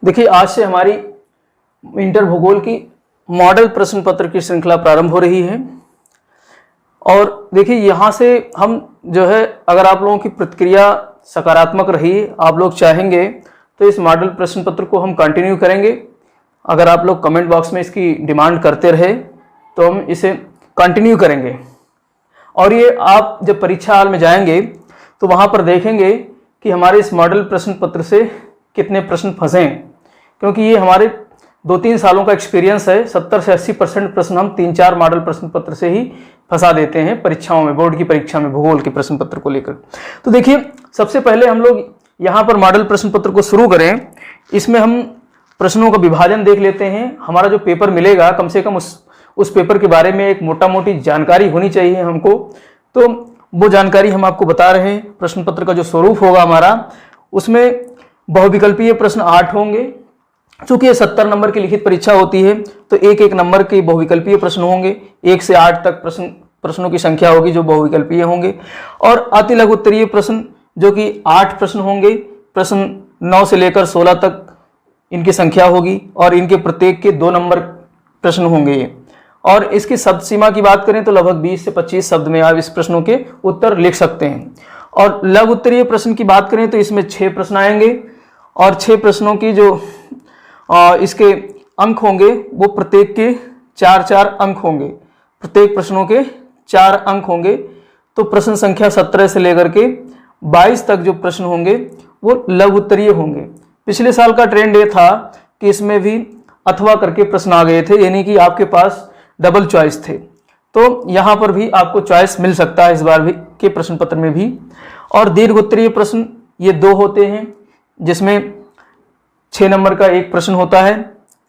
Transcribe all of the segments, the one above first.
देखिए, आज से हमारी इंटर भूगोल की मॉडल प्रश्न पत्र की श्रृंखला प्रारंभ हो रही है। और देखिए, यहाँ से हम जो है, अगर आप लोगों की प्रतिक्रिया सकारात्मक रही, आप लोग चाहेंगे तो इस मॉडल प्रश्न पत्र को हम कंटिन्यू करेंगे। अगर आप लोग कमेंट बॉक्स में इसकी डिमांड करते रहे तो हम इसे कंटिन्यू करेंगे। और ये आप जब परीक्षा हाल में जाएंगे तो वहाँ पर देखेंगे कि हमारे इस मॉडल प्रश्न पत्र से कितने प्रश्न फंसे हैं, क्योंकि ये हमारे 2-3 सालों का एक्सपीरियंस है। 70 से 80% प्रश्न हम 3-4 मॉडल प्रश्न पत्र से ही फंसा देते हैं परीक्षाओं में, बोर्ड की परीक्षा में भूगोल के प्रश्न पत्र को लेकर। तो देखिए, सबसे पहले हम लोग यहाँ पर मॉडल प्रश्न पत्र को शुरू करें। इसमें हम प्रश्नों का विभाजन देख लेते हैं। हमारा जो पेपर मिलेगा, कम से कम उस पेपर के बारे में एक मोटा मोटी जानकारी होनी चाहिए हमको। तो वो जानकारी हम आपको बता रहे हैं। प्रश्न पत्र का जो स्वरूप होगा हमारा, उसमें बहुविकल्पीय प्रश्न 8 होंगे। चूंकि ये 70 नंबर की लिखित परीक्षा होती है तो एक एक नंबर के बहुविकल्पीय प्रश्न होंगे। 1 से 8 तक प्रश्नों की संख्या होगी जो बहुविकल्पीय होंगे। और अति लघु उत्तरीय प्रश्न जो कि 8 प्रश्न होंगे। प्रश्न 9 से लेकर 16 तक इनकी संख्या होगी और इनके प्रत्येक के 2 नंबर प्रश्न होंगे ये। और इसकी शब्द सीमा की बात करें तो लगभग 20 से 25 शब्द में आप इस प्रश्नों के उत्तर लिख सकते हैं। और लघु उत्तरीय प्रश्न की बात करें तो इसमें 6 प्रश्न आएंगे और 6 प्रश्नों की जो इसके अंक होंगे वो प्रत्येक के 4-4 अंक होंगे। प्रत्येक प्रश्नों के 4 अंक होंगे। तो प्रश्न संख्या 17 से लेकर के 22 तक जो प्रश्न होंगे वो लघु उत्तरीय होंगे। पिछले साल का ट्रेंड ये था कि इसमें भी अथवा करके प्रश्न आ गए थे, यानी कि आपके पास डबल चॉइस थे। तो यहाँ पर भी आपको चॉइस मिल सकता है इस बार भी के प्रश्न पत्र में भी। और दीर्घ उत्तरीय प्रश्न ये 2 होते हैं, जिसमें 6 नंबर का एक प्रश्न होता है।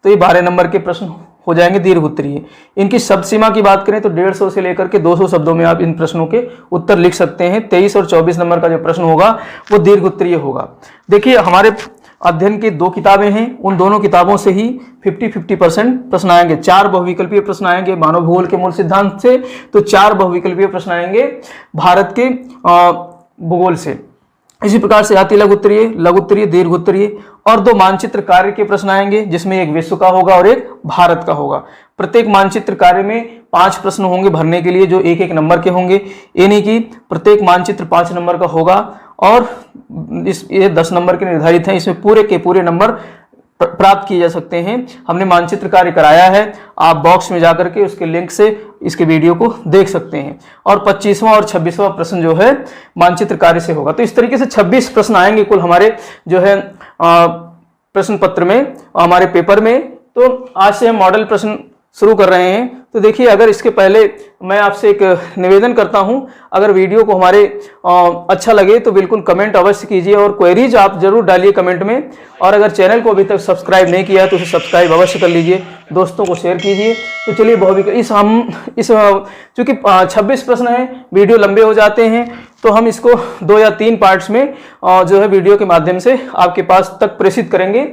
तो ये 12 नंबर के प्रश्न हो जाएंगे दीर्घ उत्तरीय। इनकी शब्द सीमा की बात करें तो 150 से लेकर के 200 शब्दों में आप इन प्रश्नों के उत्तर लिख सकते हैं। 23 और 24 नंबर का जो प्रश्न होगा वो दीर्घ उत्तरीय होगा। देखिए, हमारे अध्ययन की 2 किताबें हैं, उन दोनों किताबों से ही 50-50% प्रश्न आएंगे। 4 बहुविकल्पीय प्रश्न आएंगे मानव भूगोल के मूल सिद्धांत से, तो 4 बहुविकल्पीय प्रश्न आएंगे भारत के भूगोल से। इसी प्रकार से अति लघु उत्तरीय, लघु उत्तरीय, दीर्घ उत्तरीय और 2 मानचित्र कार्य के प्रश्न आएंगे, जिसमें एक विश्व का होगा और एक भारत का होगा। प्रत्येक मानचित्र कार्य में 5 प्रश्न होंगे भरने के लिए, जो 1-1 नंबर के होंगे, यानी कि प्रत्येक मानचित्र 5 नंबर का होगा। और ये 10 नंबर के निर्धारित हैं। इसमें पूरे के पूरे नंबर प्राप्त किए जा सकते हैं। हमने मानचित्र कार्य कराया है, आप बॉक्स में जाकर के उसके लिंक से इसके वीडियो को देख सकते हैं। और 25वां और 26वां प्रश्न जो है मानचित्र कार्य से होगा। तो इस तरीके से 26 प्रश्न आएंगे कुल हमारे जो है प्रश्न पत्र में, हमारे पेपर में। तो आज से हम मॉडल प्रश्न शुरू कर रहे हैं। तो देखिए, अगर इसके पहले मैं आपसे एक निवेदन करता हूं, अगर वीडियो को हमारे अच्छा लगे तो बिल्कुल कमेंट अवश्य कीजिए और क्वेरीज आप जरूर डालिए कमेंट में। और अगर चैनल को अभी तक सब्सक्राइब नहीं किया है तो उसे सब्सक्राइब अवश्य कर लीजिए, दोस्तों को शेयर कीजिए। तो चलिए, चूंकि 26 प्रश्न हैं, वीडियो लंबे हो जाते हैं, तो हम इसको 2 या 3 पार्ट्स में जो है वीडियो के माध्यम से आपके पास तक प्रेषित करेंगे।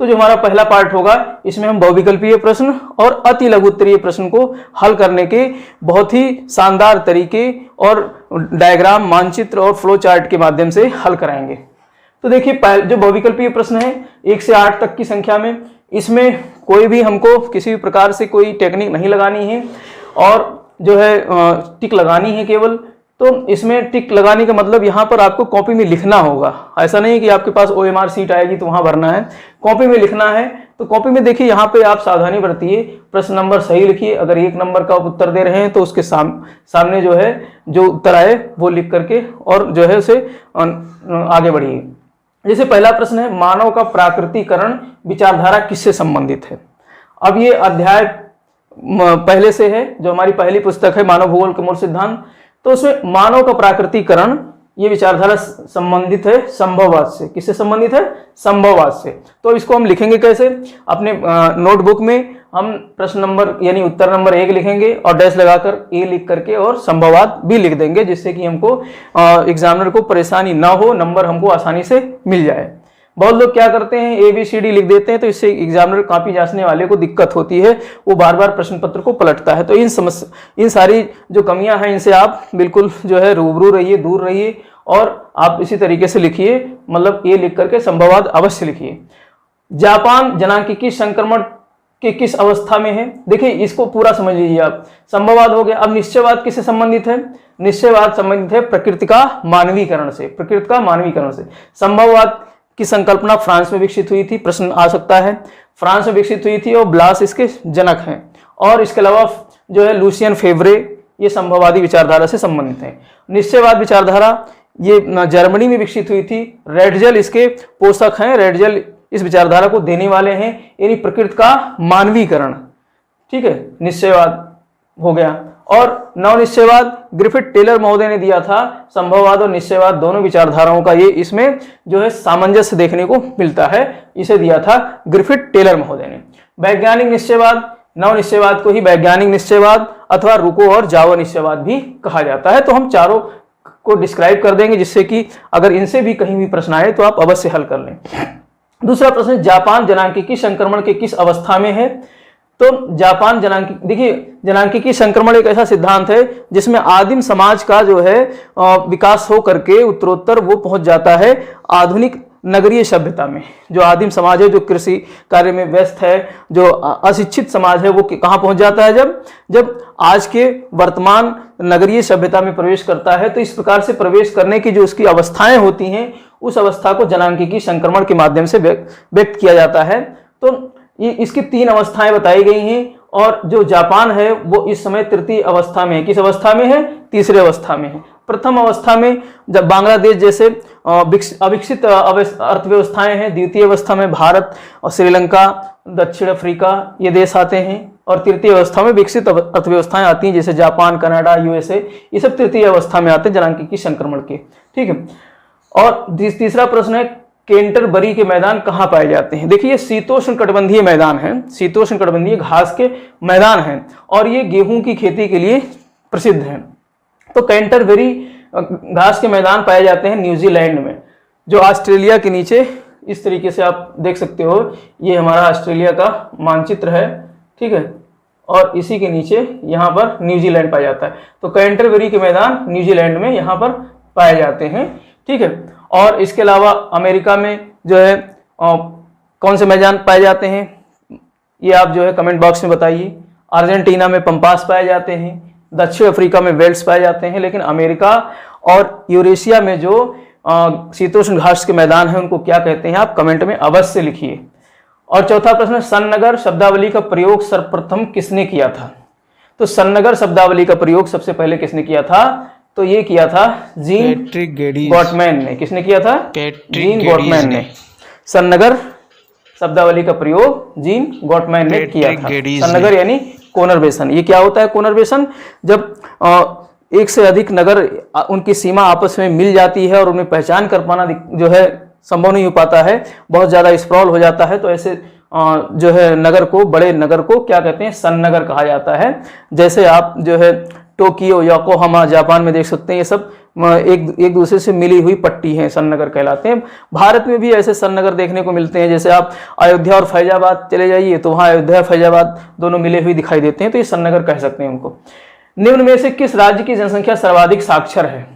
तो जो हमारा पहला पार्ट होगा, इसमें हम बहुविकल्पीय प्रश्न और अति लघु उत्तरीय प्रश्न को हल करने के बहुत ही शानदार तरीके और डायग्राम, मानचित्र और फ्लो चार्ट के माध्यम से हल कराएंगे। तो देखिए, जो बहुविकल्पीय प्रश्न है 1 से 8 तक की संख्या में, इसमें कोई भी हमको किसी भी प्रकार से कोई टेक्निक नहीं लगानी है और जो है टिक लगानी है केवल। तो इसमें टिक लगाने का मतलब यहाँ पर आपको कॉपी में लिखना होगा। ऐसा नहीं कि आपके पास OMR सीट आएगी तो वहां भरना है, कॉपी में लिखना है। तो कॉपी में देखिए, यहाँ पे आप सावधानी बरतिए, प्रश्न नंबर सही लिखिए। अगर 1 नंबर का उत्तर दे रहे हैं तो उसके सामने जो है जो उत्तर आए वो लिख करके और जो है उसे आगे बढ़िए। जैसे पहला प्रश्न है, मानव का प्राकृतिकरण विचारधारा किससे संबंधित है। अब ये अध्याय पहले से है, जो हमारी पहली पुस्तक है मानव भूगोल के मूल सिद्धांत। तो उसमें मानव का प्राकृतिकरण ये विचारधारा संबंधित है संभववाद से। किससे संबंधित है? संभववाद से। तो इसको हम लिखेंगे कैसे? अपने नोटबुक में हम प्रश्न नंबर यानी उत्तर नंबर 1 लिखेंगे और डैश लगाकर A लिख करके और संभववाद B लिख देंगे, जिससे कि हमको एग्जामिनर को परेशानी ना हो, नंबर हमको आसानी से मिल जाए। बहुत लोग क्या करते हैं, ABCD लिख देते हैं, तो इससे एग्जामिनर कॉपी जांचने वाले को दिक्कत होती है, वो बार बार प्रश्न पत्र को पलटता है। तो इन सारी जो कमियां हैं, इनसे आप बिल्कुल जो है रूबरू रहिए, दूर रहिए और आप इसी तरीके से लिखिए, मतलब A लिख करके संभववाद अवश्य लिखिए। जापान जनांकिकी संक्रमण के किस अवस्था में है? देखिए इसको पूरा समझ लीजिए आप। संभववाद हो गया। अब निश्चयवाद किससे संबंधित है? निश्चयवाद संबंधित है प्रकृति का मानवीकरण से, प्रकृति का मानवीकरण से। संभववाद की संकल्पना फ्रांस में विकसित हुई थी, प्रश्न आ सकता है। फ्रांस में विकसित हुई थी और ब्लास इसके जनक हैं। और इसके अलावा जो है लुसियन फेवरे, ये संभववादी विचारधारा से संबंधित है। निश्चयवाद विचारधारा ये जर्मनी में विकसित हुई थी। रेडजल इसके पोषक हैं, रेडजल इस विचारधारा को देने वाले हैं, यानी प्रकृति का मानवीकरण। ठीक है, निश्चयवाद हो गया। और नवनिश्चयवाद ग्रिफिथ टेलर महोदय ने दिया था। संभववाद और निश्चयवाद दोनों विचारधाराओं का ये इसमें जो है सामंजस्य देखने को मिलता है, इसे दिया था ग्रिफिथ टेलर महोदय ने। वैज्ञानिक निश्चयवाद, नवनिश्चयवाद को ही वैज्ञानिक निश्चयवाद अथवा रुको और जाओ निश्चयवाद भी कहा जाता है। तो हम चारों को डिस्क्राइब कर देंगे, जिससे कि अगर इनसे भी कहीं भी प्रश्न आए तो आप अवश्य हल कर लें। दूसरा प्रश्न, जापान जनांकिकी संक्रमण के किस अवस्था में है? तो जापान जनांकिकी, देखिए जनांकिकी संक्रमण एक ऐसा सिद्धांत है जिसमें आदिम समाज का जो है विकास हो करके उत्तरोत्तर वो पहुंच जाता है आधुनिक नगरीय सभ्यता में। जो आदिम समाज है, जो कृषि कार्य में व्यस्त है, जो अशिक्षित समाज है, वो कहाँ पहुंच जाता है? जब आज के वर्तमान नगरीय सभ्यता में प्रवेश करता है। तो इस प्रकार से प्रवेश करने की जो उसकी अवस्थाएं होती हैं, उस अवस्था को जनांकिकी संक्रमण के माध्यम से व्यक्त किया जाता है। तो ये इसकी 3 अवस्थाएं बताई गई हैं। और जो जापान है वो इस समय तृतीय अवस्था में है। किस अवस्था में है? तीसरे अवस्था में है। प्रथम अवस्था में जब बांग्लादेश जैसे अविकसित अर्थव्यवस्थाएं हैं, द्वितीय अवस्था में भारत और श्रीलंका, दक्षिण अफ्रीका ये देश आते हैं, और तृतीय अवस्था में विकसित अर्थव्यवस्थाएं आती हैं जैसे जापान, कनाडा, यूएसए, ये सब तृतीय अवस्था में आते हैं जनांकिकी संक्रमण के। ठीक है। और तीसरा प्रश्न है, कैंटरबरी के मैदान कहाँ पाए जाते हैं? देखिए शीतोष्ण कटिबंधीय मैदान है, शीतोष्ण कटिबंधीय घास के मैदान हैं, और ये गेहूं की खेती के लिए प्रसिद्ध हैं। तो कैंटरबरी घास के मैदान पाए जाते हैं न्यूजीलैंड में, जो ऑस्ट्रेलिया के नीचे इस तरीके से आप देख सकते हो। ये हमारा ऑस्ट्रेलिया का मानचित्र है, ठीक है, और इसी के नीचे यहाँ पर न्यूजीलैंड पाया जाता है। तो कैंटरबरी के मैदान न्यूजीलैंड में यहाँ पर पाए जाते हैं। ठीक है। और इसके अलावा अमेरिका में जो है कौन से मैदान पाए जाते हैं, ये आप जो है कमेंट बॉक्स में बताइए। अर्जेंटीना में पंपास पाए जाते हैं, दक्षिण अफ्रीका में वेल्स पाए जाते हैं, लेकिन अमेरिका और यूरेशिया में जो शीतोष्ण घास के मैदान हैं उनको क्या कहते हैं, आप कमेंट में अवश्य लिखिए। और चौथा प्रश्न, सन्नगर शब्दावली का प्रयोग सर्वप्रथम किसने किया था? तो सन्नगर शब्दावली का प्रयोग सबसे पहले किसने किया था? तो ये किया था जीन गॉटमैन ने। किसने किया था? जीन गॉटमैन ने। सन्नगर शब्दावली का प्रयोग जीन गॉटमैन ने किया था। सन्नगर यानी कोनरबेशन। ये क्या होता है कोनरबेशन? जब एक से अधिक नगर उनकी सीमा आपस में मिल जाती है और उन्हें पहचान कर पाना जो है संभव नहीं हो पाता है, बहुत ज़्यादा स्प्रॉल हो जाता है, तो ऐसे जो है नगर को, बड़े नगर को क्या कहते हैं? सन्नगर कहा जाता है। जैसे आप जो है टोक्यो, योकोहामा जापान में देख सकते हैं, ये सब एक दूसरे से मिली हुई पट्टी हैं, सन्नगर कहलाते हैं। भारत में भी ऐसे सन्नगर देखने को मिलते हैं। जैसे आप अयोध्या और फैजाबाद चले जाइए तो वहाँ अयोध्या फैजाबाद दोनों मिले हुए दिखाई देते हैं, तो ये सन्नगर कह सकते हैं उनको। निम्न में से किस राज्य की जनसंख्या सर्वाधिक साक्षर है?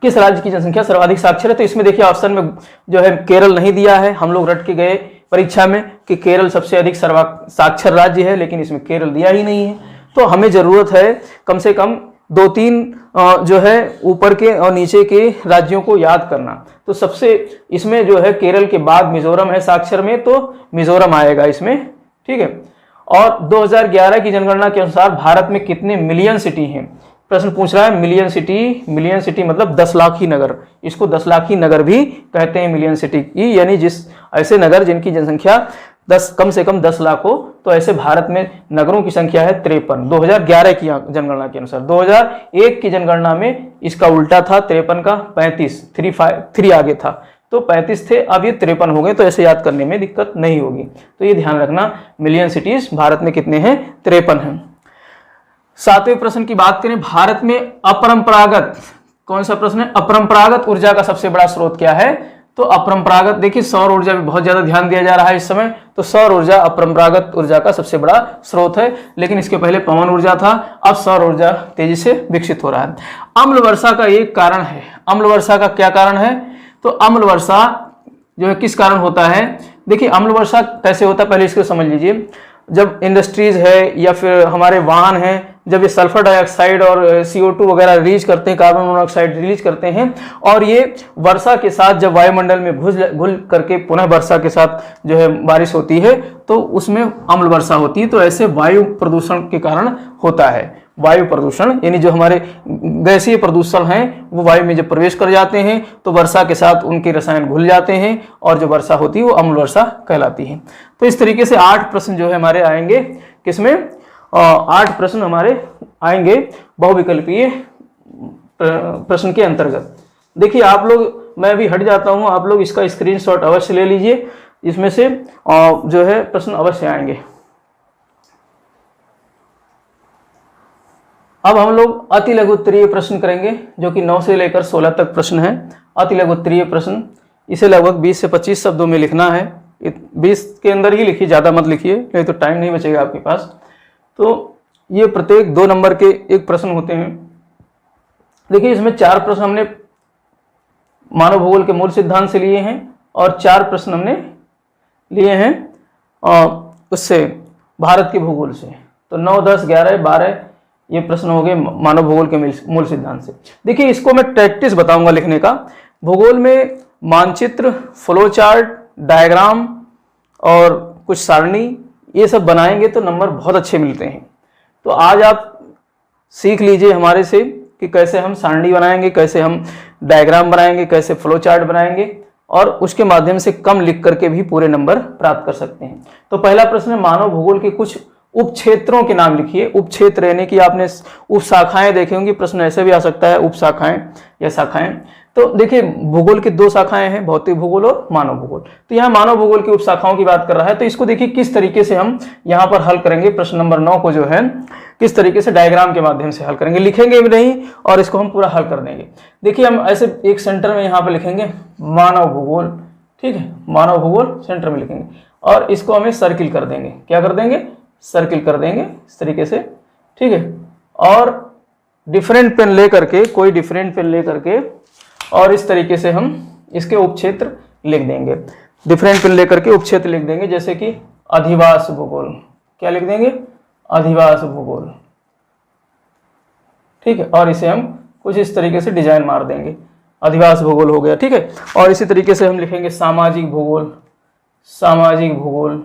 किस राज्य की जनसंख्या सर्वाधिक साक्षर है? तो इसमें देखिए ऑप्शन में जो है केरल नहीं दिया है। हम लोग रट के गए परीक्षा में कि केरल सबसे अधिक साक्षर राज्य है, लेकिन इसमें केरल दिया ही नहीं है। तो हमें जरूरत है कम से कम 2-3 जो है ऊपर के और नीचे के राज्यों को याद करना। तो सबसे इसमें जो है केरल के बाद मिजोरम है साक्षर में, तो मिजोरम आएगा इसमें। ठीक है। और 2011 की जनगणना के अनुसार भारत में कितने मिलियन सिटी हैं? प्रश्न पूछ रहा है मिलियन सिटी। मिलियन सिटी मतलब 10 लाखी नगर, इसको 10 लाखी नगर भी कहते हैं मिलियन सिटी की, यानी जिस ऐसे नगर जिनकी जनसंख्या कम से कम 10 लाख हो। तो ऐसे भारत में नगरों की संख्या है 53, 2011 की जनगणना के अनुसार। 2001 की जनगणना में इसका उल्टा था, 53 का 35, 3 आगे था, तो 35 थे, अब ये 53 हो गए। तो ऐसे याद करने में दिक्कत नहीं होगी। तो ये ध्यान रखना, मिलियन सिटीज भारत में कितने हैं? 53 हैं। 7वें प्रश्न की बात करें, भारत में अपरंपरागत, कौन सा प्रश्न है? अपरंपरागत ऊर्जा का सबसे बड़ा स्रोत क्या है? तो अपरंपरागत, देखिए सौर ऊर्जा पे बहुत ज्यादा ध्यान दिया जा रहा है इस समय, तो सौर ऊर्जा अपरंपरागत ऊर्जा का सबसे बड़ा स्रोत है। लेकिन इसके पहले पवन ऊर्जा था, अब सौर ऊर्जा तेजी से विकसित हो रहा है। अम्ल वर्षा का एक कारण है। अम्ल वर्षा का क्या कारण है? तो अम्ल वर्षा जो है किस कारण होता है? देखिए अम्ल वर्षा कैसे होता है पहले इसको समझ लीजिए। जब इंडस्ट्रीज है या फिर हमारे वाहन हैं, जब ये सल्फर डाइऑक्साइड और CO2 वगैरह रिलीज करते हैं, कार्बन मोनोऑक्साइड रिलीज करते हैं, और ये वर्षा के साथ जब वायुमंडल में घुल करके पुनः वर्षा के साथ जो है बारिश होती है, तो उसमें अम्ल वर्षा होती है। तो ऐसे वायु प्रदूषण के कारण होता है। वायु प्रदूषण यानी जो हमारे गैसीय प्रदूषण हैं वो वायु में जब प्रवेश कर जाते हैं तो वर्षा के साथ उनके रसायन घुल जाते हैं और जो वर्षा होती है वो अम्ल वर्षा कहलाती है। तो इस तरीके से 8 प्रश्न जो है हमारे आएंगे, किसमें 8 प्रश्न हमारे आएंगे बहुविकल्पीय प्रश्न के अंतर्गत। देखिए आप लोग, मैं अभी हट जाता हूँ, आप लोग इसका स्क्रीनशॉट अवश्य ले लीजिए, इसमें से जो है प्रश्न अवश्य आएंगे। अब हम लोग अति लघु उत्तरीय प्रश्न करेंगे जो कि 9 से लेकर 16 तक प्रश्न है। अति लघु उत्तरीय प्रश्न, इसे लगभग 20 से 25 शब्दों में लिखना है। 20 के अंदर ही लिखिए, ज़्यादा मत लिखिए, नहीं तो टाइम नहीं बचेगा आपके पास। तो ये प्रत्येक 2 नंबर के एक प्रश्न होते हैं। देखिए इसमें 4 प्रश्न हमने मानव भूगोल के मूल सिद्धांत से लिए हैं और 4 प्रश्न हमने लिए हैं उससे भारत के भूगोल से। तो 9, 10, 11, 12 ये प्रश्न हो गए मानव भूगोल के मूल सिद्धांत से। देखिए इसको मैं प्रैक्टिस बताऊंगा लिखने का। भूगोल में मानचित्र, फ्लो चार्ट, डायग्राम और कुछ सारणी ये सब बनाएंगे तो नंबर बहुत अच्छे मिलते हैं। तो आज आप सीख लीजिए हमारे से कि कैसे हम सारणी बनाएंगे, कैसे हम डायग्राम बनाएंगे, कैसे फ्लो चार्ट बनाएंगे, और उसके माध्यम से कम लिख करके भी पूरे नंबर प्राप्त कर सकते हैं। तो पहला प्रश्न है, मानव भूगोल के कुछ उप क्षेत्रों के नाम लिखिए। उप क्षेत्र यानी कि आपने उप शाखाएं देखे होंगी, प्रश्न ऐसे भी आ सकता है उप शाखाएं या शाखाएं। तो देखिए भूगोल की 2 शाखाएं हैं, भौतिक भूगोल और मानव भूगोल। तो यहाँ मानव भूगोल की उप शाखाओं की बात कर रहा है। तो इसको देखिए किस तरीके से हम यहाँ पर हल करेंगे। प्रश्न नंबर 9 को जो है किस तरीके से डायग्राम के माध्यम से हल करेंगे, लिखेंगे भी नहीं और इसको हम पूरा हल कर देंगे। देखिए हम ऐसे एक सेंटर में यहाँ पर लिखेंगे मानव भूगोल, ठीक है, मानव भूगोल सेंटर में लिखेंगे और इसको हमें सर्किल कर देंगे। क्या कर देंगे? सर्किल कर देंगे इस तरीके से, ठीक है। और डिफरेंट पेन ले करके, कोई डिफरेंट पेन ले करके और इस तरीके से हम इसके उपक्षेत्र लिख देंगे। डिफरेंट पेन लेकर के उपक्षेत्र लिख देंगे, जैसे कि अधिवास भूगोल। क्या लिख देंगे? अधिवास भूगोल, ठीक है। और इसे हम कुछ इस तरीके से डिजाइन मार देंगे, अधिवास भूगोल हो गया, ठीक है। और इसी तरीके से हम लिखेंगे सामाजिक भूगोल, सामाजिक भूगोल,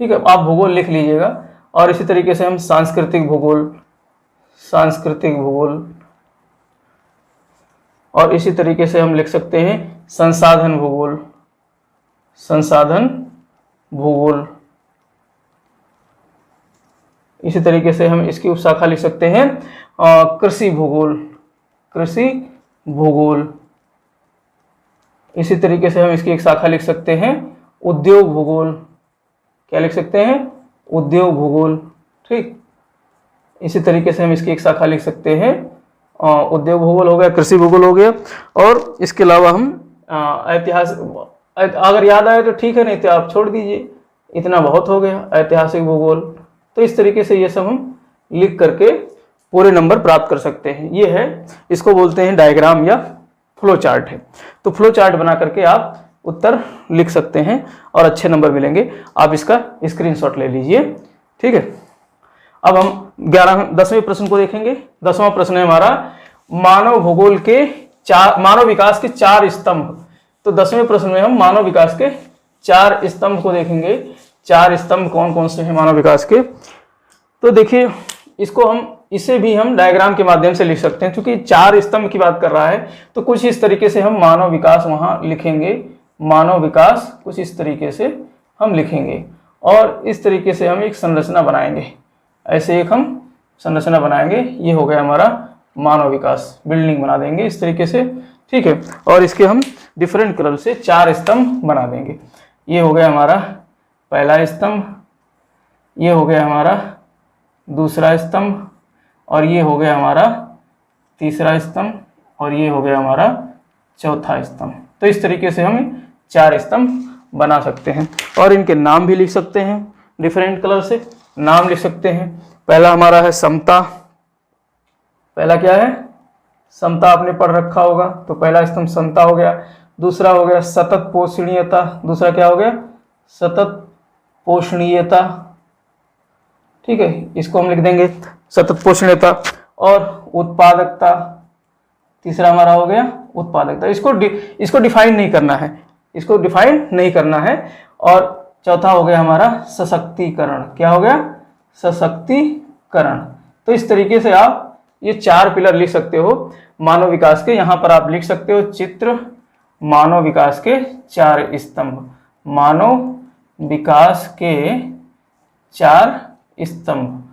ठीक है। आप भूगोल लिख लीजिएगा। और इसी तरीके से हम सांस्कृतिक भूगोल, सांस्कृतिक भूगोल, और इसी तरीके से हम लिख सकते हैं संसाधन भूगोल, संसाधन भूगोल। इसी तरीके से हम इसकी उपशाखा लिख सकते हैं कृषि भूगोल, कृषि भूगोल। इसी तरीके से हम इसकी एक शाखा लिख सकते हैं उद्योग भूगोल। क्या लिख सकते हैं? उद्योग भूगोल, ठीक। इसी तरीके से हम इसकी एक शाखा लिख सकते हैं उद्योग भूगोल हो गया, कृषि भूगोल हो गया। और इसके अलावा हम ऐतिहासिक, अगर याद आए तो ठीक है, नहीं तो आप छोड़ दीजिए, इतना बहुत हो गया, ऐतिहासिक भूगोल। तो इस तरीके से ये सब हम लिख करके पूरे नंबर प्राप्त कर सकते हैं। ये है, इसको बोलते हैं डायग्राम या फ्लो चार्ट है। तो फ्लो चार्ट बना करके आप उत्तर लिख सकते हैं और अच्छे नंबर मिलेंगे। आप इसका स्क्रीनशॉट ले लीजिए, ठीक है। अब हम 10वें प्रश्न को देखेंगे। 10वां प्रश्न है हमारा मानव भूगोल के मानव विकास के 4 स्तंभ। तो 10वें प्रश्न में हम मानव विकास के 4 स्तंभ को देखेंगे। 4 स्तंभ कौन कौन से हैं मानव विकास के? तो देखिए इसको हम, इसे भी हम डायग्राम के माध्यम से लिख सकते हैं, क्योंकि 4 स्तंभ की बात कर रहा है। तो कुछ इस तरीके से हम मानव विकास वहां लिखेंगे, मानव विकास कुछ इस तरीके से हम लिखेंगे और इस तरीके से हम एक संरचना बनाएंगे। ऐसे एक हम संरचना बनाएंगे। ये हो गया हमारा मानव विकास, बिल्डिंग बना देंगे इस तरीके से, ठीक है। और इसके हम डिफरेंट कलर से 4 स्तंभ बना देंगे। ये हो गया हमारा पहला स्तंभ, ये हो गया हमारा दूसरा स्तंभ, और ये हो गया हमारा तीसरा स्तंभ, और ये हो गया हमारा चौथा स्तंभ। तो इस तरीके से हम 4 स्तंभ बना सकते हैं और इनके नाम भी लिख सकते हैं। डिफरेंट कलर से नाम लिख सकते हैं। पहला हमारा है समता। पहला क्या है? समता। आपने पढ़ रखा होगा, तो पहला स्तंभ समता हो गया। दूसरा हो गया सतत पोषणीयता। दूसरा क्या हो गया? सतत पोषणीयता, ठीक है, इसको हम लिख देंगे सतत पोषणीयता। और उत्पादकता, तीसरा हमारा हो गया उत्पादकता। इसको डिफाइन नहीं करना है, इसको डिफाइन नहीं करना है। और चौथा हो गया हमारा सशक्तिकरण। क्या हो गया? सशक्तिकरण। तो इस तरीके से आप ये 4 पिलर लिख सकते हो मानव विकास के। यहाँ पर आप लिख सकते हो चित्र मानव विकास के 4 स्तंभ, मानव विकास के 4 स्तंभ।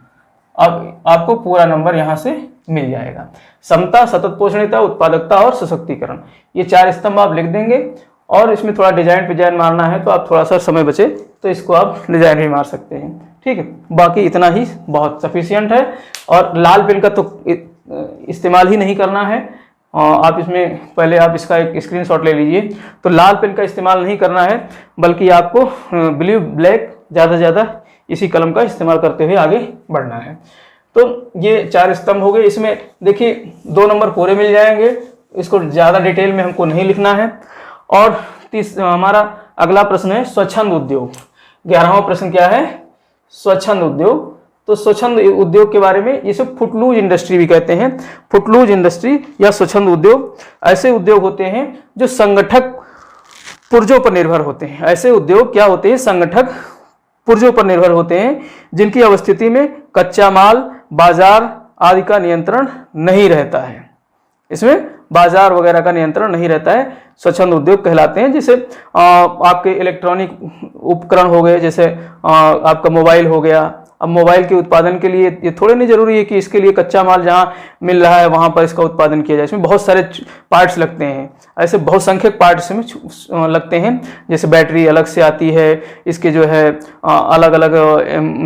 अब आपको पूरा नंबर यहाँ से मिल जाएगा। समता, सतत पोषणीयता, उत्पादकता और सशक्तिकरण, ये 4 स्तंभ आप लिख देंगे। और इसमें थोड़ा डिजाइन मारना है तो आप थोड़ा सा समय बचे तो इसको आप डिजाइन भी मार सकते हैं, ठीक है। बाकी इतना ही बहुत सफिशियंट है। और लाल पेन का तो इस्तेमाल ही नहीं करना है। आप इसमें पहले आप इसका एक स्क्रीनशॉट ले लीजिए। तो लाल पेन का इस्तेमाल नहीं करना है, बल्कि आपको ब्लू ब्लैक ज़्यादा से ज़्यादा इसी कलम का इस्तेमाल करते हुए आगे बढ़ना है। तो ये 4 स्तंभ हो गए। इसमें देखिए 2 नंबर पूरे मिल जाएंगे, इसको ज़्यादा डिटेल में हमको नहीं लिखना है। और हमारा अगला प्रश्न है स्वच्छंद उद्योग। 11वां प्रश्न क्या है? स्वच्छंद उद्योग। तो स्वच्छंद उद्योग के बारे में, इसे फुटलूज इंडस्ट्री भी कहते हैं। फुटलूज इंडस्ट्री या स्वच्छंद उद्योग ऐसे उद्योग होते हैं जो संगठक पुर्जों पर निर्भर होते हैं। ऐसे उद्योग क्या होते हैं? संगठक पुर्जों पर निर्भर होते हैं, जिनकी अवस्थिति में कच्चा माल, बाजार आदि का नियंत्रण नहीं रहता है। इसमें बाजार वगैरह का नियंत्रण नहीं रहता है, स्वच्छंद उद्योग कहलाते हैं। जैसे आपके इलेक्ट्रॉनिक उपकरण हो गए, जैसे आपका मोबाइल हो गया। अब मोबाइल के उत्पादन के लिए ये थोड़े नहीं जरूरी है कि इसके लिए कच्चा माल जहाँ मिल रहा है वहाँ पर इसका उत्पादन किया जाए। इसमें बहुत सारे पार्ट्स लगते हैं, ऐसे बहुत संख्यक पार्ट्स इसमें लगते हैं। जैसे बैटरी अलग से आती है, इसके जो है अलग अलग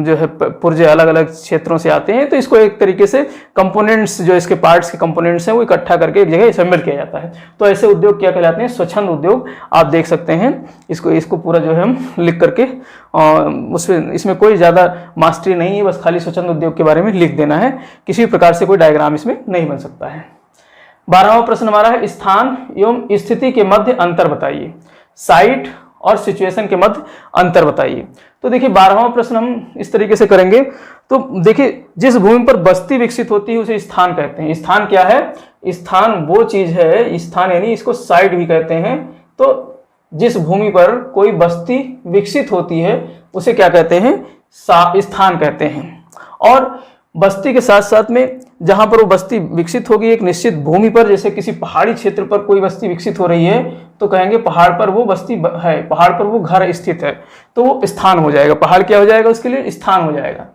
जो है पुर्जे अलग अलग क्षेत्रों से आते हैं। तो इसको एक तरीके से कंपोनेंट्स, जो इसके पार्ट्स के कंपोनेंट्स हैं, वो इकट्ठा करके एक जगह असेंबल किया जाता है। तो ऐसे उद्योग क्या कहलाते हैं? स्वच्छंद उद्योग। आप देख सकते हैं इसको पूरा जो है हम लिख करके, उसमें इसमें कोई ज़्यादा मास्टरी नहीं है, बस खाली स्वच्छंद उद्योग के बारे में लिख देना है। किसी भी प्रकार से कोई डायग्राम इसमें नहीं बन सकता है। 12वां प्रश्न हमारा है स्थान एवं स्थिति के मध्य अंतर बताइए। साइट और सिचुएशन के मध्य अंतर बताइए। तो देखिए 12वां प्रश्न हम इस तरीके से करेंगे। तो देखिए जिस भूमि पर बस्ती विकसित होती है उसे स्थान कहते हैं। स्थान क्या है? स्थान वो चीज है, स्थान यानी इसको साइट भी कहते हैं। तो जिस भूमि पर कोई बस्ती विकसित होती है उसे क्या कहते हैं? स्थान कहते हैं। और बस्ती के साथ साथ में जहां पर वो बस्ती विकसित होगी एक निश्चित भूमि पर, जैसे किसी पहाड़ी क्षेत्र पर कोई बस्ती विकसित हो रही है तो कहेंगे पहाड़ पर वो बस्ती है, पहाड़ पर वो घर स्थित है, तो वो स्थान हो जाएगा। पहाड़ क्या हो जाएगा? उसके लिए स्थान हो जाएगा।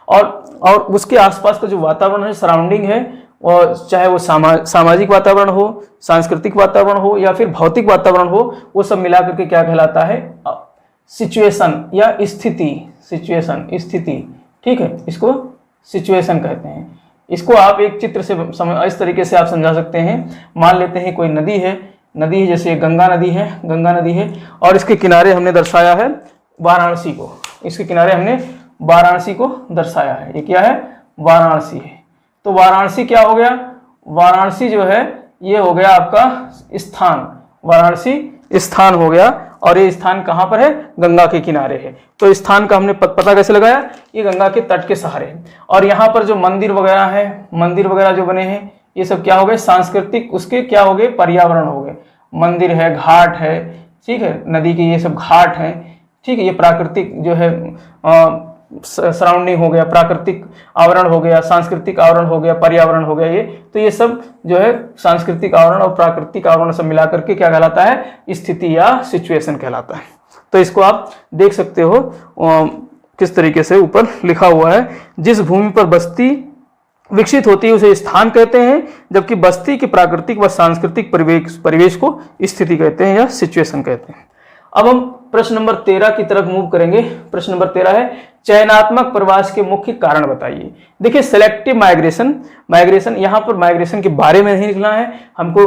और उसके आसपास का जो वातावरण है, सराउंडिंग है, और चाहे वो सामाजिक वातावरण हो, सांस्कृतिक वातावरण हो या फिर भौतिक वातावरण हो, वो सब मिला करके क्या कहलाता है? सिचुएशन या स्थिति। सिचुएशन, स्थिति, ठीक है, इसको सिचुएशन कहते हैं। इसको आप एक चित्र से इस तरीके से आप समझा सकते हैं। मान लेते हैं कोई नदी है, जैसे गंगा नदी है, और इसके किनारे हमने दर्शाया है वाराणसी को। इसके किनारे हमने वाराणसी को दर्शाया है। ये क्या है? वाराणसी है। तो वाराणसी क्या हो गया? वाराणसी जो है ये हो गया आपका स्थान। वाराणसी स्थान हो गया। और ये स्थान कहाँ पर है? गंगा के किनारे है। तो स्थान का हमने पता कैसे लगाया? ये गंगा के तट के सहारे है। और यहाँ पर जो मंदिर वगैरह है, मंदिर वगैरह जो बने हैं, ये सब क्या हो गए? सांस्कृतिक उसके क्या हो गए? पर्यावरण हो गए। मंदिर है, घाट है, ठीक है, नदी के ये सब घाट हैं, ठीक है। ये प्राकृतिक जो है सराउंडिंग हो गया, प्राकृतिक आवरण हो गया, सांस्कृतिक आवरण हो गया, पर्यावरण हो गया। ये तो ये सब जो है सांस्कृतिक आवरण और प्राकृतिक आवरण सब मिला करके क्या कहलाता है? स्थिति या सिचुएशन कहलाता है। तो इसको आप देख सकते हो किस तरीके से ऊपर लिखा हुआ है। जिस भूमि पर बस्ती विकसित होती है उसे स्थान कहते हैं, जबकि बस्ती के प्राकृतिक व सांस्कृतिक परिवेश को स्थिति कहते हैं या सिचुएशन कहते हैं। अब हम प्रश्न नंबर 13 की तरफ मूव करेंगे। प्रश्न नंबर 13 है चयनात्मक प्रवास के मुख्य कारण बताइए। देखिए सेलेक्टिव माइग्रेशन, यहाँ पर माइग्रेशन के बारे में नहीं लिखना है, हमको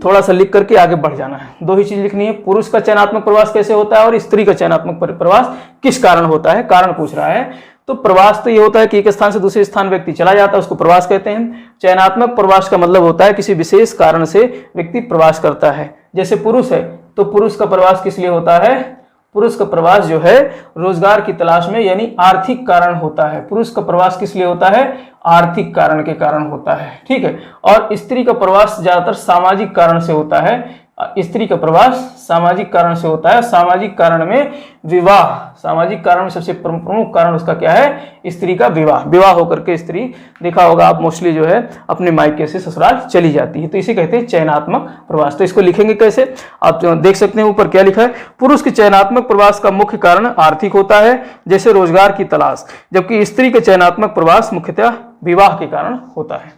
थोड़ा सा लिख करके आगे बढ़ जाना है। 2 ही चीज लिखनी है, पुरुष का चयनात्मक प्रवास कैसे होता है और स्त्री का चयनात्मक प्रवास किस कारण होता है, कारण पूछ रहा है। तो प्रवास तो ये होता है कि एक स्थान से दूसरे स्थान व्यक्ति चला जाता है, उसको प्रवास कहते हैं। चयनात्मक प्रवास का मतलब होता है किसी विशेष कारण से व्यक्ति प्रवास करता है। जैसे पुरुष है तो पुरुष का प्रवास किस लिए होता है? पुरुष का प्रवास जो है रोजगार की तलाश में यानी आर्थिक कारण होता है। पुरुष का प्रवास किस लिए होता है? आर्थिक कारण के कारण होता है, ठीक है। और स्त्री का प्रवास ज्यादातर सामाजिक कारण से होता है। स्त्री का प्रवास सामाजिक कारण से होता है। सामाजिक कारण में विवाह, सामाजिक कारण में सबसे प्रमुख कारण उसका क्या है? स्त्री का विवाह। विवाह होकर के स्त्री, देखा होगा आप, मोस्टली जो है अपने मायके से ससुराल चली जाती है, तो इसे कहते हैं चयनात्मक प्रवास। तो इसको लिखेंगे कैसे? आप देख सकते हैं ऊपर क्या लिखा है, पुरुष के चयनात्मक प्रवास का मुख्य कारण आर्थिक होता है, जैसे रोजगार की तलाश, जबकि स्त्री के चयनात्मक प्रवास मुख्यतः विवाह के कारण होता है,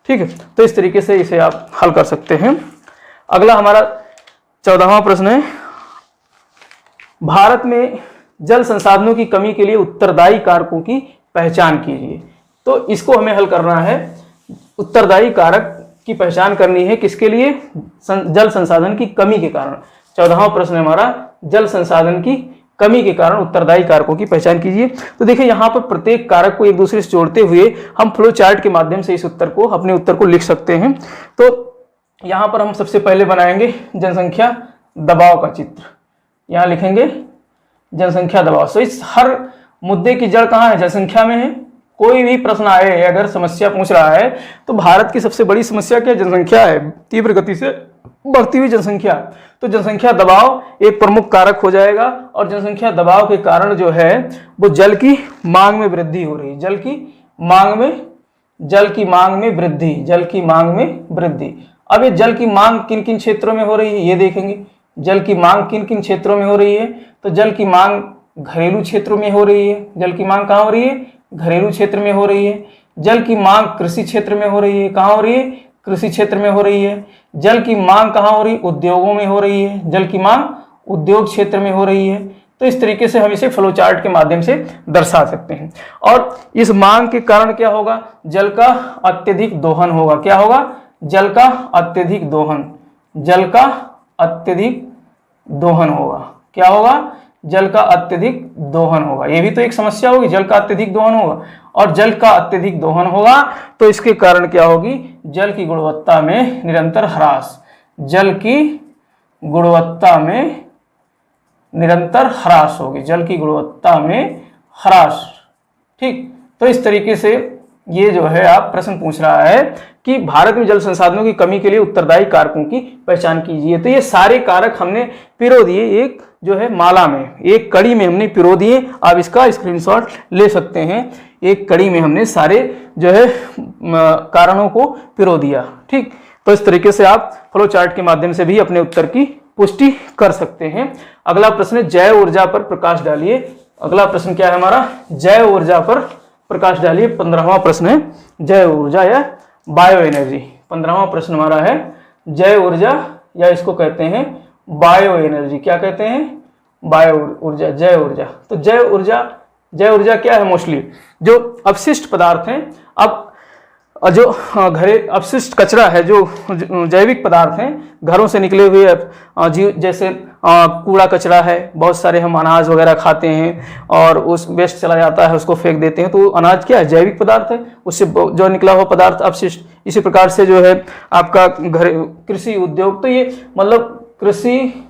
ठीक है। तो इस तरीके से इसे आप हल कर सकते हैं। अगला हमारा 14वां प्रश्न है, भारत में जल संसाधनों की कमी के लिए उत्तरदायी कारकों की पहचान कीजिए। तो इसको हमें हल करना है। उत्तरदायी कारक की पहचान करनी है किसके लिए? जल संसाधन की कमी के कारण। 14वां प्रश्न है हमारा, जल संसाधन की कमी के कारण उत्तरदायी कारकों की पहचान कीजिए। तो देखिए यहाँ पर प्रत्येक कारक को एक दूसरे से जोड़ते हुए हम फ्लो चार्ट के माध्यम से इस उत्तर को, अपने उत्तर को लिख सकते हैं। तो यहाँ पर हम सबसे पहले बनाएंगे जनसंख्या दबाव का चित्र। यहाँ लिखेंगे जनसंख्या दबाव। तो इस हर मुद्दे की जड़ कहाँ है? जनसंख्या में है। कोई भी प्रश्न आए, अगर समस्या पूछ रहा है तो भारत की सबसे बड़ी समस्या क्या? जनसंख्या है, तीव्र गति से बढ़ती हुई जनसंख्या। तो जनसंख्या दबाव एक प्रमुख कारक हो जाएगा, और जनसंख्या दबाव के कारण जो है वो जल की मांग में वृद्धि हो रही है। जल की मांग में वृद्धि। अब ये जल की मांग किन किन क्षेत्रों में हो रही है ये देखेंगे। जल की मांग किन किन क्षेत्रों में हो रही है? तो जल की मांग घरेलू क्षेत्रों में हो रही है। जल की मांग कहाँ हो रही है? घरेलू क्षेत्र में हो रही है। जल की मांग कृषि क्षेत्र में हो रही है। कहाँ हो रही है? कृषि क्षेत्र में हो रही है। जल की मांग कहाँ हो रही है? उद्योगों में हो रही है। जल की मांग उद्योग क्षेत्र में हो रही है। तो इस तरीके से हम इसे फ्लो चार्ट के माध्यम से दर्शा सकते हैं। और इस मांग के कारण क्या होगा? जल का अत्यधिक दोहन होगा। क्या होगा? जल का अत्यधिक दोहन। जल का अत्यधिक दोहन होगा। क्या होगा? जल का अत्यधिक दोहन होगा। ये भी तो एक समस्या होगी, जल का अत्यधिक दोहन होगा। और जल का अत्यधिक दोहन होगा तो इसके कारण क्या होगी? जल की गुणवत्ता में निरंतर ह्रास। जल की गुणवत्ता में निरंतर ह्रास होगी। जल की गुणवत्ता में ह्रास, ठीक। तो इस तरीके से ये जो है आप प्रश्न पूछ रहा है कि भारत में जल संसाधनों की कमी के लिए उत्तरदायी कारकों की पहचान कीजिए। तो ये सारे कारक हमने पिरो दिए, एक जो है माला में, एक कड़ी में हमने पिरो दिए। आप इसका स्क्रीनशॉट ले सकते हैं। एक कड़ी में हमने सारे जो है कारणों को पिरो दिया, ठीक। तो इस तरीके से आप फ्लो चार्ट के माध्यम से भी अपने उत्तर की पुष्टि कर सकते हैं। अगला प्रश्न है जैव ऊर्जा पर प्रकाश डालिए। अगला प्रश्न क्या है हमारा? जैव ऊर्जा पर प्रकाश डालिए। 15वां प्रश्न है जैव ऊर्जा या बायो एनर्जी। 15वां प्रश्न हमारा है जैव ऊर्जा, या इसको कहते हैं बायो एनर्जी। क्या कहते हैं? बायो ऊर्जा, जैव ऊर्जा। तो जैव ऊर्जा क्या है? मोस्टली जो अपशिष्ट पदार्थ हैं, अब जो घरे अपशिष्ट कचरा है, जो जैविक पदार्थ हैं, घरों से निकले हुए जीव, जैसे कूड़ा कचरा है, बहुत सारे हम अनाज वगैरह खाते हैं और उस वेस्ट चला जाता है, उसको फेंक देते हैं, तो अनाज क्या है? जैविक पदार्थ है, उससे जो निकला हुआ पदार्थ अपशिष्ट। इसी प्रकार से जो है आपका कृषि उद्योग, तो ये मतलब कृषि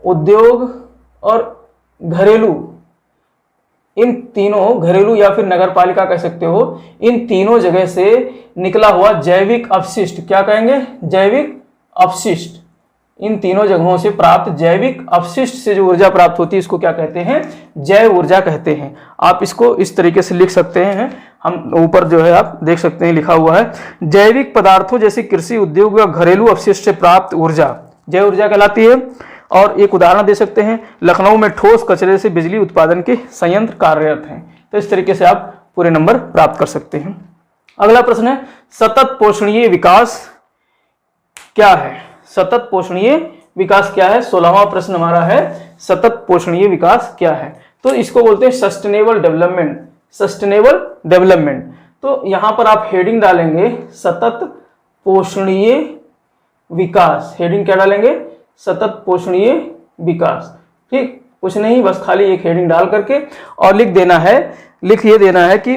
उद्योग और घरेलू, इन तीनों, घरेलू या फिर नगर पालिका कह सकते हो, इन तीनों जगह से निकला हुआ जैविक अपशिष्ट, क्या कहेंगे? जैविक अपशिष्ट। इन तीनों जगहों से प्राप्त जैविक अपशिष्ट से जो ऊर्जा प्राप्त होती है, इसको क्या कहते हैं? जैव ऊर्जा कहते हैं। आप इसको इस तरीके से लिख सकते हैं। हम ऊपर जो है आप देख सकते हैं लिखा हुआ है, जैविक पदार्थों जैसे कृषि उद्योग या घरेलू अपशिष्ट से प्राप्त ऊर्जा जैव ऊर्जा कहलाती है। और एक उदाहरण दे सकते हैं, लखनऊ में ठोस कचरे से बिजली उत्पादन के संयंत्र कार्यरत हैं। तो इस तरीके से आप पूरे नंबर प्राप्त कर सकते हैं। अगला प्रश्न है सतत पोषणीय विकास क्या है? सतत पोषणीय विकास क्या है? 16वां प्रश्न हमारा है सतत पोषणीय विकास क्या है? तो इसको बोलते हैं सस्टेनेबल डेवलपमेंट। Sustainable development. तो यहां पर आप हेडिंग डालेंगे सतत पोषणीय विकास। हेडिंग क्या डालेंगे? सतत पोषणीय विकास, ठीक। कुछ नहीं, बस खाली एक हेडिंग डाल करके और लिख ये देना है कि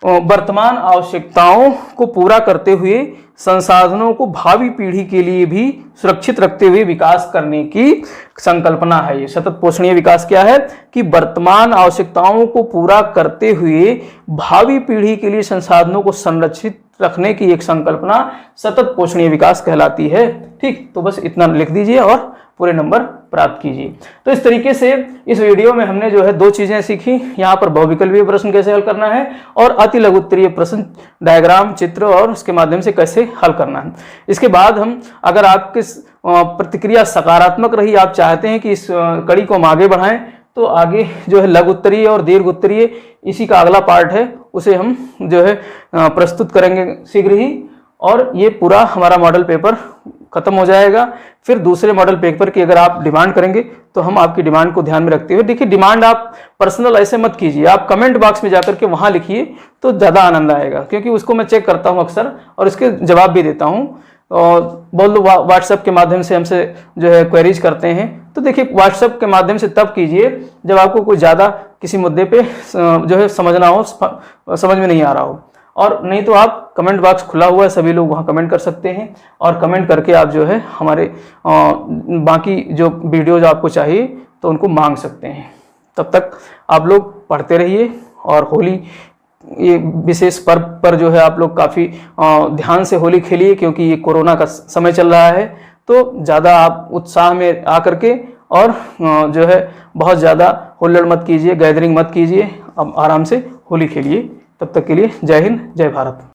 वर्तमान आवश्यकताओं को पूरा करते हुए संसाधनों को भावी पीढ़ी के लिए भी सुरक्षित रखते हुए विकास करने की संकल्पना है। ये सतत पोषणीय विकास क्या है कि वर्तमान आवश्यकताओं को पूरा करते हुए भावी पीढ़ी के लिए संसाधनों को संरक्षित रखने की एक संकल्पना सतत पोषणीय विकास कहलाती है। ठीक, तो बस इतना लिख दीजिए और पूरे नंबर प्राप्त कीजिए। तो इस तरीके से इस वीडियो में हमने जो है 2 चीजें सीखी, यहाँ पर बहुविकल्पीय प्रश्न कैसे हल करना है और अति लघु उत्तरीय प्रश्न डायग्राम, चित्र और उसके माध्यम से कैसे हल करना है। इसके बाद हम, अगर आपकी प्रतिक्रिया सकारात्मक रही, आप चाहते हैं कि इस कड़ी को हम आगे बढ़ाएं, तो आगे जो है लघु उत्तरीय और दीर्घ उत्तरीय इसी का अगला पार्ट है, उसे हम जो है प्रस्तुत करेंगे शीघ्र ही, और ये पूरा हमारा मॉडल पेपर खत्म हो जाएगा। फिर दूसरे मॉडल पेपर की अगर आप डिमांड करेंगे तो हम आपकी डिमांड को ध्यान में रखते हुए, देखिए डिमांड आप पर्सनल ऐसे मत कीजिए, आप कमेंट बॉक्स में जाकर के वहाँ लिखिए तो ज़्यादा आनंद आएगा, क्योंकि उसको मैं चेक करता हूँ अक्सर और इसके जवाब भी देता हूँ। और बहुत लोग व्हाट्सएप के माध्यम से हमसे जो है क्वेरीज करते हैं, तो देखिए व्हाट्सएप के माध्यम से तब कीजिए जब आपको कोई ज़्यादा किसी मुद्दे पे जो है समझना हो, समझ में नहीं आ रहा हो, और नहीं तो आप कमेंट बॉक्स खुला हुआ है, सभी लोग वहाँ कमेंट कर सकते हैं और कमेंट करके आप जो है हमारे बाकी जो वीडियोज आपको चाहिए तो उनको मांग सकते हैं। तब तक आप लोग पढ़ते रहिए और होली ये विशेष पर्व पर जो है आप लोग काफ़ी ध्यान से होली खेलिए, क्योंकि ये कोरोना का समय चल रहा है, तो ज़्यादा आप उत्साह में आकर के और जो है बहुत ज़्यादा हुल्लड़ मत कीजिए, गैदरिंग मत कीजिए, अब आराम से होली खेलिए। तब तक के लिए जय हिंद, जय भारत।